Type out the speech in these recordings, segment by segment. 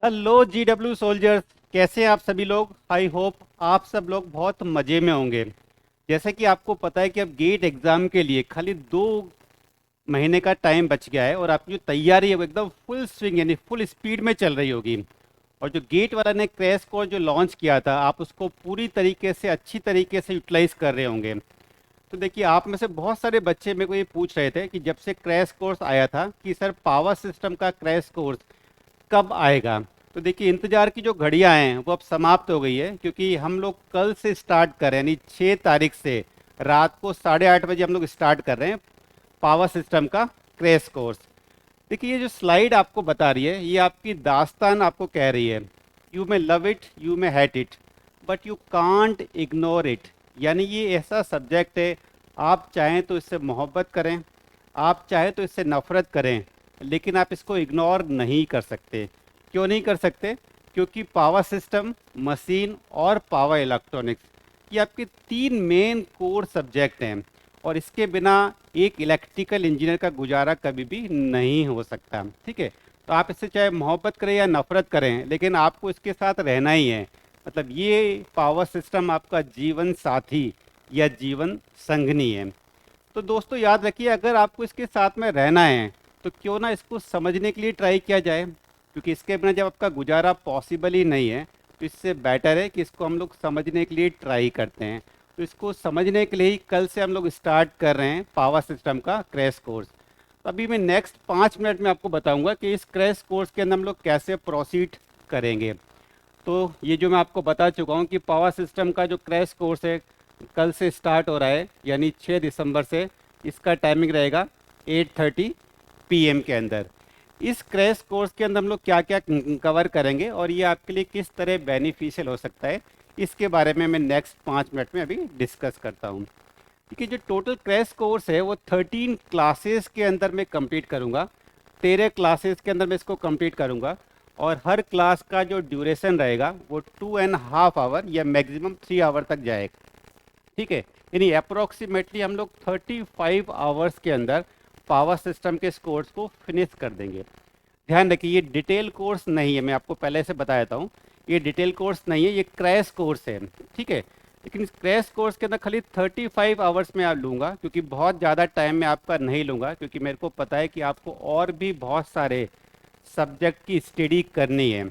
Hello GW soldiers, कैसे हैं आप सभी लोग। आई होप आप सब लोग बहुत मज़े में होंगे। जैसे कि आपको पता है कि अब गेट एग्ज़ाम के लिए खाली 2 महीने का टाइम बच गया है और आपकी जो तैयारी है वो एकदम फुल स्विंग यानी फुल स्पीड में चल रही होगी। और जो गेट वाला ने क्रैश कोर्स जो लॉन्च किया था, आप उसको पूरी तरीके से अच्छी तरीके से यूटिलाइज कर रहे होंगे। तो देखिए, आप में से बहुत सारे बच्चे मेरे को ये पूछ रहे थे कि जब से क्रैश कोर्स आया था कि सर पावर सिस्टम का क्रैश कोर्स कब आएगा। तो देखिए, इंतजार की जो घड़ियां हैं वो अब समाप्त हो गई है, क्योंकि हम लोग कल से स्टार्ट कर रहे हैं, यानी 6 तारीख से रात को 8:30 बजे हम लोग स्टार्ट कर रहे हैं पावर सिस्टम का क्रैश कोर्स। देखिए, ये जो स्लाइड आपको बता रही है ये आपकी दास्तान आपको कह रही है, you may love it, you may hate it, but you can't ignore it. यानी ये ऐसा सब्जेक्ट है, आप चाहें तो इससे मोहब्बत करें, आप चाहें तो इससे नफ़रत करें, लेकिन आप इसको इग्नोर नहीं कर सकते। क्यों नहीं कर सकते? क्योंकि पावर सिस्टम, मशीन और पावर इलेक्ट्रॉनिक्स, ये आपके 3 मेन कोर सब्जेक्ट हैं, और इसके बिना एक इलेक्ट्रिकल इंजीनियर का गुजारा कभी भी नहीं हो सकता। ठीक है, तो आप इससे चाहे मोहब्बत करें या नफ़रत करें, लेकिन आपको इसके साथ रहना ही है। मतलब ये पावर सिस्टम आपका जीवन साथी या जीवन संगनी है। तो दोस्तों याद रखिए, अगर आपको इसके साथ में रहना है तो क्यों ना इसको समझने के लिए ट्राई किया जाए, क्योंकि इसके बिना जब आपका गुजारा पॉसिबल ही नहीं है, तो इससे बेटर है कि इसको हम लोग समझने के लिए ट्राई करते हैं। तो इसको समझने के लिए ही कल से हम लोग स्टार्ट कर रहे हैं पावर सिस्टम का क्रैश कोर्स। तो अभी मैं नेक्स्ट 5 मिनट में आपको बताऊंगा कि इस क्रैश कोर्स के अंदर हम लोग कैसे प्रोसीड करेंगे। तो ये जो मैं आपको बता चुका हूँ कि पावर सिस्टम का जो क्रैश कोर्स है कल से स्टार्ट हो रहा है, यानी 6 दिसंबर से। इसका टाइमिंग रहेगा 8:30 PM के अंदर। इस क्रैश कोर्स के अंदर हम लोग क्या क्या कवर करेंगे और ये आपके लिए किस तरह बेनिफिशियल हो सकता है, इसके बारे में मैं नेक्स्ट 5 मिनट में अभी डिस्कस करता हूँ। क्योंकि जो टोटल क्रैश कोर्स है वो 13 क्लासेस के अंदर मैं कंप्लीट करूँगा। 13 क्लासेस के अंदर मैं इसको कंप्लीट करूँगा, और हर क्लास का जो ड्यूरेशन रहेगा वो 2.5 आवर या मैक्सिमम 3 आवर तक जाएगा। ठीक है, यानी अप्रोक्सीमेटली हम लोग 35 आवर्स के अंदर पावर सिस्टम के इस कोर्स को फिनिश कर देंगे। ध्यान रखिए, ये डिटेल कोर्स नहीं है, मैं आपको पहले से बता देता हूँ, ये डिटेल कोर्स नहीं है, ये क्रैश कोर्स है। ठीक है, लेकिन इस क्रैश कोर्स के अंदर खाली 35 आवर्स में आप लूँगा, क्योंकि बहुत ज़्यादा टाइम मैं आपका नहीं लूँगा, क्योंकि मेरे को पता है कि आपको और भी बहुत सारे सब्जेक्ट की स्टडी करनी है।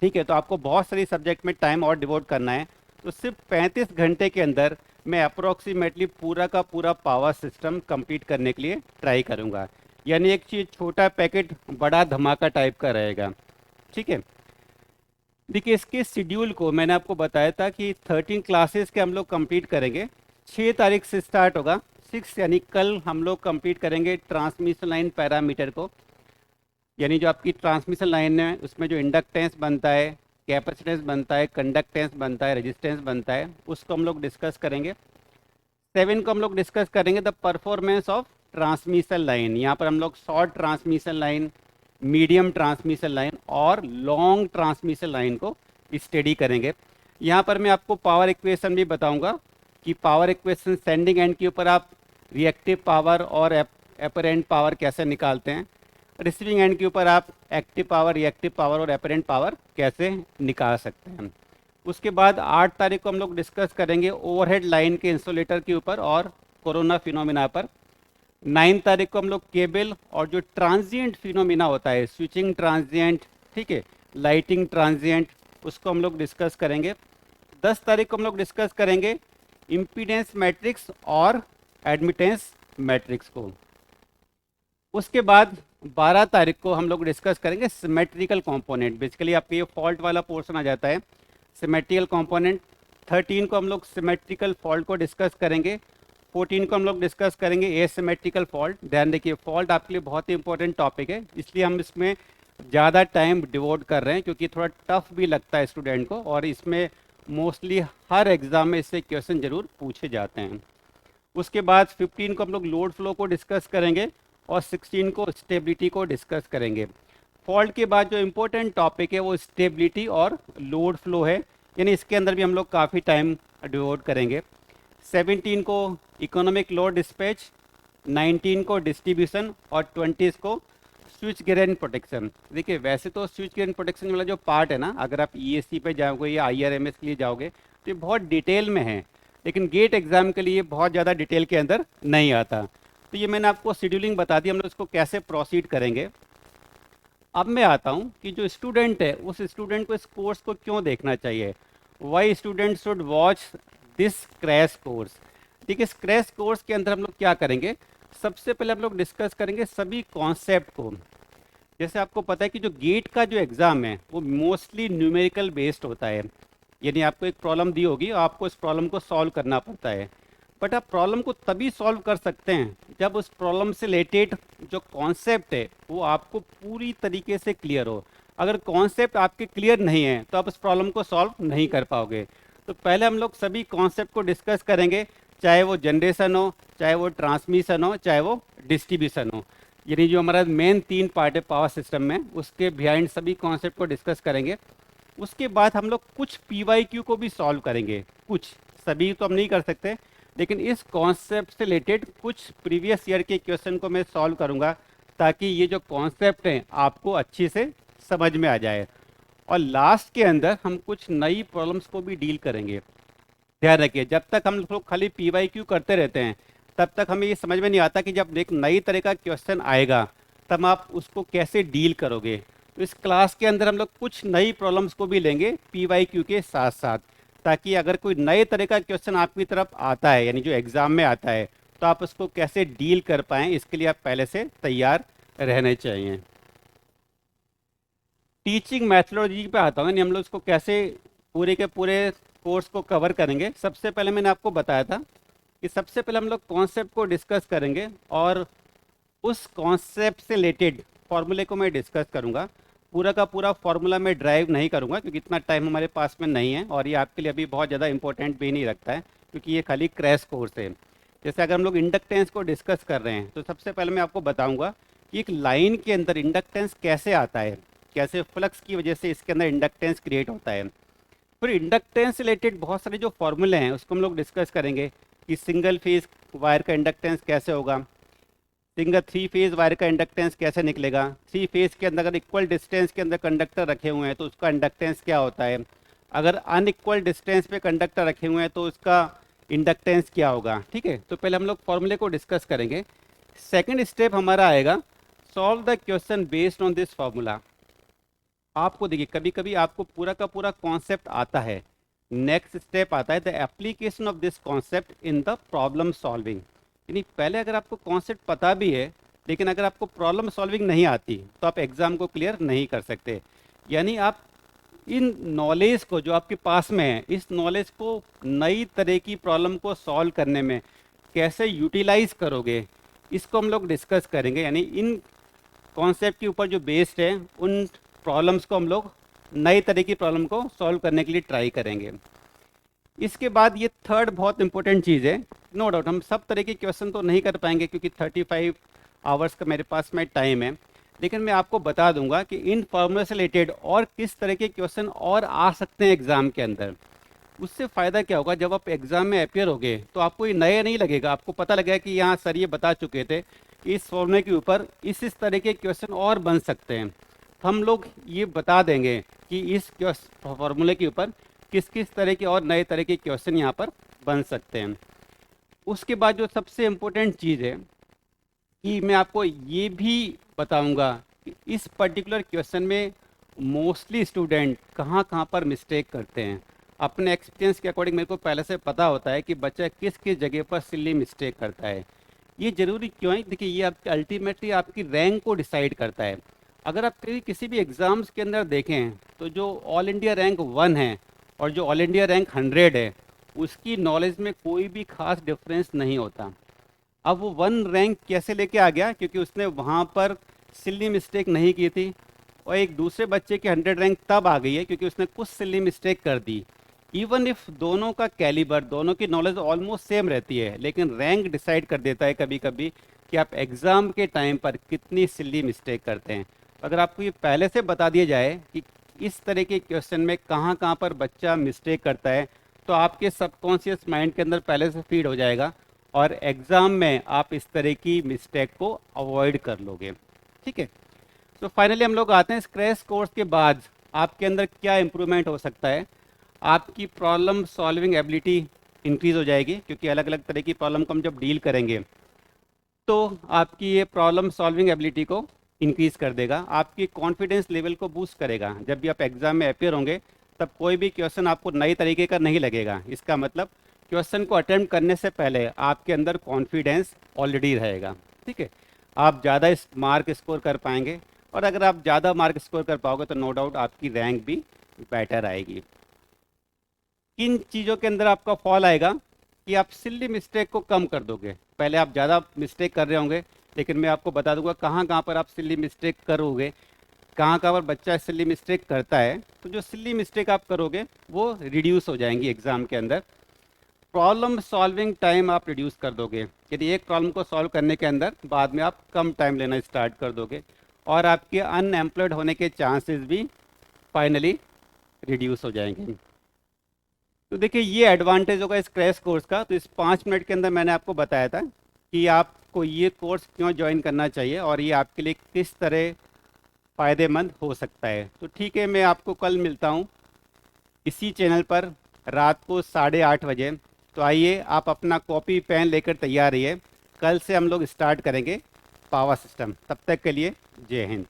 ठीक है, तो आपको बहुत सारी सब्जेक्ट में टाइम और डिवोट करना है। तो सिर्फ 35 घंटे के अंदर मैं अप्रोक्सीमेटली पूरा का पूरा पावर सिस्टम कंप्लीट करने के लिए ट्राई करूँगा। यानी एक चीज़ छोटा पैकेट बड़ा धमाका टाइप का रहेगा। ठीक है, देखिए इसके शेड्यूल को मैंने आपको बताया था कि 13 क्लासेस के हम लोग कंप्लीट करेंगे। 6 तारीख से स्टार्ट होगा, 6 यानी कल हम लोग कंप्लीट करेंगे ट्रांसमिशन लाइन पैरामीटर को। यानी जो आपकी ट्रांसमिशन लाइन है उसमें जो इंडक्टेंस बनता है, कैपेसिटेंस बनता है, कंडक्टेंस बनता है, रेजिस्टेंस बनता है, उसको हम लोग डिस्कस करेंगे। 7 को हम लोग डिस्कस करेंगे the performance of transmission line. यहाँ पर हम लोग short transmission line, medium transmission line और लॉन्ग ट्रांसमिशन लाइन को स्टडी करेंगे। यहाँ पर मैं आपको पावर इक्वेशन भी बताऊँगा कि पावर इक्वेशन सेंडिंग एंड के ऊपर आप रिएक्टिव पावर और एपरेंट पावर कैसे निकालते हैं, रिसीविंग एंड के ऊपर आप एक्टिव पावर, रिएक्टिव पावर और एपरेंट पावर कैसे निकाल सकते हैं। उसके बाद 8 तारीख को हम लोग डिस्कस करेंगे ओवरहेड लाइन के इंसुलेटर के ऊपर और कोरोना फिनोमिना पर। 9 तारीख को हम लोग केबल और जो ट्रांजिएंट फिनोमिना होता है, स्विचिंग ट्रांजिएंट, ठीक है, लाइटिंग ट्रांजिएंट, उसको हम लोग डिस्कस करेंगे। 10 तारीख को हम लोग डिस्कस करेंगे इम्पीडेंस मैट्रिक्स और एडमिटेंस मैट्रिक्स को। उसके बाद 12 तारीख को हम लोग डिस्कस करेंगे सिमेट्रिकल कंपोनेंट। बेसिकली आपके ये फॉल्ट वाला पोर्शन आ जाता है, सिमेट्रिकल कंपोनेंट। 13 को हम लोग सिमेट्रिकल फॉल्ट को डिस्कस करेंगे। 14 को हम लोग डिस्कस करेंगे एसिमेट्रिकल फॉल्ट। ध्यान देखिए, फॉल्ट आपके लिए बहुत ही इंपॉर्टेंट टॉपिक है, इसलिए हम इसमें ज़्यादा टाइम डिवोट कर रहे हैं, क्योंकि थोड़ा टफ भी लगता है स्टूडेंट को, और इसमें मोस्टली हर एग्ज़ाम में इससे क्वेश्चन जरूर पूछे जाते हैं। उसके बाद 15 को हम लोग लोड फ्लो को डिस्कस करेंगे और 16 को स्टेबिलिटी को डिस्कस करेंगे। फॉल्ट के बाद जो इम्पोर्टेंट टॉपिक है वो स्टेबिलिटी और लोड फ्लो है, यानी इसके अंदर भी हम लोग काफ़ी टाइम डिवोट करेंगे। 17 को इकोनॉमिक लोड डिस्पैच, 19 को डिस्ट्रीब्यूशन और 20 को स्विच गियर एंड प्रोटेक्शन। देखिए वैसे तो स्विच गियर एंड प्रोटेक्शन वाला जो पार्ट है ना, अगर आप ईएससी पे जाओगे या आईआरएमएस के लिए जाओगे तो ये बहुत डिटेल में है, लेकिन गेट एग्जाम के लिए बहुत ज़्यादा डिटेल के अंदर नहीं आता। तो ये मैंने आपको शेड्यूलिंग बता दी, हम लोग इसको कैसे प्रोसीड करेंगे। अब मैं आता हूँ कि जो स्टूडेंट है उस स्टूडेंट को इस कोर्स को क्यों देखना चाहिए, why student should watch this crash course. ठीक है, इस क्रैश कोर्स के अंदर हम लोग क्या करेंगे, सबसे पहले हम लोग डिस्कस करेंगे सभी कॉन्सेप्ट को। जैसे आपको पता है कि जो गेट का जो एग्ज़ाम है वो मोस्टली न्यूमेरिकल बेस्ड होता है, यानी आपको एक प्रॉब्लम दी होगी, आपको इस प्रॉब्लम को सॉल्व करना पड़ता है। बट आप प्रॉब्लम को तभी सॉल्व कर सकते हैं जब उस प्रॉब्लम से रिलेटेड जो कॉन्सेप्ट है वो आपको पूरी तरीके से क्लियर हो। अगर कॉन्सेप्ट आपके क्लियर नहीं है तो आप उस प्रॉब्लम को सॉल्व नहीं कर पाओगे। तो पहले हम लोग सभी कॉन्सेप्ट को डिस्कस करेंगे, चाहे वो जनरेशन हो, चाहे वो ट्रांसमिशन हो, चाहे वो डिस्ट्रीब्यूशन हो, यानी जो हमारा मेन 3 पार्ट है पावर सिस्टम में, उसके बिहाइंड सभी कॉन्सेप्ट को डिस्कस करेंगे। उसके बाद हम लोग कुछ पीवाईक्यू को भी सॉल्व करेंगे, कुछ, सभी तो हम नहीं कर सकते, लेकिन इस कॉन्सेप्ट से रिलेटेड कुछ प्रीवियस ईयर के क्वेश्चन को मैं सॉल्व करूंगा ताकि ये जो कॉन्सेप्ट हैं आपको अच्छे से समझ में आ जाए। और लास्ट के अंदर हम कुछ नई प्रॉब्लम्स को भी डील करेंगे। ध्यान रखिए, जब तक हम लोग खाली पीवाईक्यू करते रहते हैं तब तक हमें ये समझ में नहीं आता कि जब एक नई तरह का क्वेश्चन आएगा तब आप उसको कैसे डील करोगे। तो इस क्लास के अंदर हम लोग कुछ नई प्रॉब्लम्स को भी लेंगे पीवाईक्यू के साथ साथ, ताकि अगर कोई नए तरह का क्वेश्चन आपकी तरफ आता है, यानी जो एग्ज़ाम में आता है, तो आप उसको कैसे डील कर पाएँ, इसके लिए आप पहले से तैयार रहने चाहिए। टीचिंग मैथडोलॉजी पे आता हूँ, यानी हम लोग उसको कैसे पूरे के पूरे कोर्स को कवर करेंगे। सबसे पहले मैंने आपको बताया था कि सबसे पहले हम लोग कॉन्सेप्ट को डिस्कस करेंगे और उस कॉन्सेप्ट से रिलेटेड फॉर्मूले को मैं डिस्कस करूंगा। पूरा का पूरा फॉर्मूला मैं ड्राइव नहीं करूंगा क्योंकि इतना टाइम हमारे पास में नहीं है और ये आपके लिए अभी बहुत ज़्यादा इंपॉर्टेंट भी नहीं रखता है क्योंकि ये खाली क्रैश कोर्स है। जैसे अगर हम लोग इंडक्टेंस को डिस्कस कर रहे हैं तो सबसे पहले मैं आपको बताऊंगा कि एक लाइन के अंदर इंडक्टेंस कैसे आता है, कैसे फ्लक्स की वजह से इसके अंदर इंडक्टेंस क्रिएट होता है। फिर इंडक्टेंस से रिलेटेड बहुत सारे जो फॉर्मूले हैं उसको हम लोग डिस्कस करेंगे कि सिंगल फेज वायर का इंडक्टेंस कैसे होगा, सिंगल 3 फेज वायर का इंडक्टेंस कैसे निकलेगा, 3 फेज के अंदर अगर इक्वल डिस्टेंस के अंदर कंडक्टर रखे हुए हैं तो उसका इंडक्टेंस क्या होता है, अगर अनइक्वल डिस्टेंस पे कंडक्टर रखे हुए हैं तो उसका इंडक्टेंस क्या होगा। ठीक है, तो पहले हम लोग फॉर्मूले को डिस्कस करेंगे। सेकेंड स्टेप हमारा आएगा solve the question based on this formula. आपको देखिए कभी कभी आपको पूरा का पूरा कॉन्सेप्ट आता है, नेक्स्ट स्टेप आता है the application of this concept in the problem solving. यानी पहले अगर आपको कॉन्सेप्ट पता भी है लेकिन अगर आपको प्रॉब्लम सॉल्विंग नहीं आती तो आप एग्ज़ाम को क्लियर नहीं कर सकते। यानी आप इन नॉलेज को जो आपके पास में है, इस नॉलेज को नई तरह की प्रॉब्लम को सॉल्व करने में कैसे यूटिलाइज करोगे, इसको हम लोग डिस्कस करेंगे। यानी इन कॉन्सेप्ट के ऊपर जो बेस्ड है उन प्रॉब्लम्स को हम लोग नई तरह की प्रॉब्लम को सॉल्व करने के लिए ट्राई करेंगे। इसके बाद ये थर्ड बहुत इंपॉर्टेंट चीज़ है, नो डाउट हम सब तरह के क्वेश्चन तो नहीं कर पाएंगे क्योंकि 35 आवर्स का मेरे पास में टाइम है, लेकिन मैं आपको बता दूंगा कि इन फॉर्मूले से रिलेटेड और किस तरह के क्वेश्चन और आ सकते हैं एग्ज़ाम के अंदर। उससे फ़ायदा क्या होगा, जब आप एग्ज़ाम में अपियर होगे तो आपको ये नया नहीं लगेगा, आपको पता लगेगा कि यहाँ सर ये बता चुके थे कि इस फॉर्मूले के ऊपर इस तरह के क्वेश्चन और बन सकते हैं। हम लोग ये बता देंगे कि इस फॉर्मूले के ऊपर किस किस तरह के और नए तरह के क्वेश्चन यहाँ पर बन सकते हैं। उसके बाद जो सबसे इम्पोर्टेंट चीज़ है कि मैं आपको ये भी बताऊंगा कि इस पर्टिकुलर क्वेश्चन में मोस्टली स्टूडेंट कहाँ कहाँ पर मिस्टेक करते हैं। अपने एक्सपीरियंस के अकॉर्डिंग मेरे को पहले से पता होता है कि बच्चा किस किस जगह पर सिली मिस्टेक करता है। ये ज़रूरी क्यों है, देखिए ये आपकी अल्टीमेटली आपकी रैंक को डिसाइड करता है। अगर आप किसी भी एग्ज़ाम्स के अंदर देखें तो जो ऑल इंडिया रैंक 1 है और जो ऑल इंडिया रैंक 100 है उसकी नॉलेज में कोई भी खास डिफरेंस नहीं होता। अब वो 1 रैंक कैसे लेके आ गया, क्योंकि उसने वहाँ पर सिली मिस्टेक नहीं की थी, और एक दूसरे बच्चे की 100 रैंक तब आ गई है क्योंकि उसने कुछ सिली मिस्टेक कर दी। इवन इफ दोनों का कैलिबर, दोनों की नॉलेज ऑलमोस्ट सेम रहती है, लेकिन रैंक डिसाइड कर देता है कभी कभी कि आप एग्ज़ाम के टाइम पर कितनी सिली मिस्टेक करते हैं। अगर आपको ये पहले से बता दिया जाए कि इस तरह के क्वेश्चन में कहाँ कहाँ पर बच्चा मिस्टेक करता है तो आपके सबकॉन्शियस माइंड के अंदर पहले से फीड हो जाएगा और एग्ज़ाम में आप इस तरह की मिस्टेक को अवॉइड कर लोगे। ठीक है, तो फाइनली हम लोग आते हैं इस क्रैश कोर्स के बाद आपके अंदर क्या इम्प्रूवमेंट हो सकता है। आपकी प्रॉब्लम सॉल्विंग एबिलिटी इंक्रीज़ हो जाएगी, क्योंकि अलग अलग तरह की प्रॉब्लम को हम जब डील करेंगे तो आपकी ये प्रॉब्लम सॉल्विंग एबिलिटी को इंक्रीज़ कर देगा। आपकी कॉन्फिडेंस लेवल को बूस्ट करेगा। जब भी आप एग्ज़ाम में अपेयर होंगे तब कोई भी क्वेश्चन आपको नई तरीके का नहीं लगेगा। इसका मतलब क्वेश्चन को अटेम्प्ट करने से पहले आपके अंदर कॉन्फिडेंस ऑलरेडी रहेगा। ठीक है, आप ज़्यादा इस मार्क स्कोर कर पाएंगे, और अगर आप ज़्यादा मार्क स्कोर कर पाओगे तो नो डाउट आपकी रैंक भी बेटर आएगी। किन चीज़ों के अंदर आपका फॉल आएगा कि आप सिली मिस्टेक को कम कर दोगे। पहले आप ज़्यादा मिस्टेक कर रहे होंगे, लेकिन मैं आपको बता दूंगा कहाँ कहाँ पर आप सिली मिस्टेक करोगे, कहाँ कहाँ पर बच्चा सिली मिस्टेक करता है। तो जो सिली मिस्टेक आप करोगे वो रिड्यूस हो जाएंगी एग्ज़ाम के अंदर। प्रॉब्लम सॉल्विंग टाइम आप रिड्यूस कर दोगे। यदि एक प्रॉब्लम को सॉल्व करने के अंदर बाद में आप कम टाइम लेना स्टार्ट कर दोगे, और आपके अनएम्प्लॉयड होने के चांसेस भी फाइनली रिड्यूस हो जाएंगे। तो देखिए ये एडवांटेज होगा इस क्रैश कोर्स का। तो इस 5 मिनट के अंदर मैंने आपको बताया था कि आपको ये कोर्स क्यों ज्वाइन करना चाहिए और ये आपके लिए किस तरह फ़ायदेमंद हो सकता है। तो ठीक है, मैं आपको कल मिलता हूँ इसी चैनल पर रात को 8:30 बजे। तो आइए आप अपना कॉपी पेन लेकर तैयार रहिए। कल से हम लोग स्टार्ट करेंगे पावर सिस्टम। तब तक के लिए जय हिंद।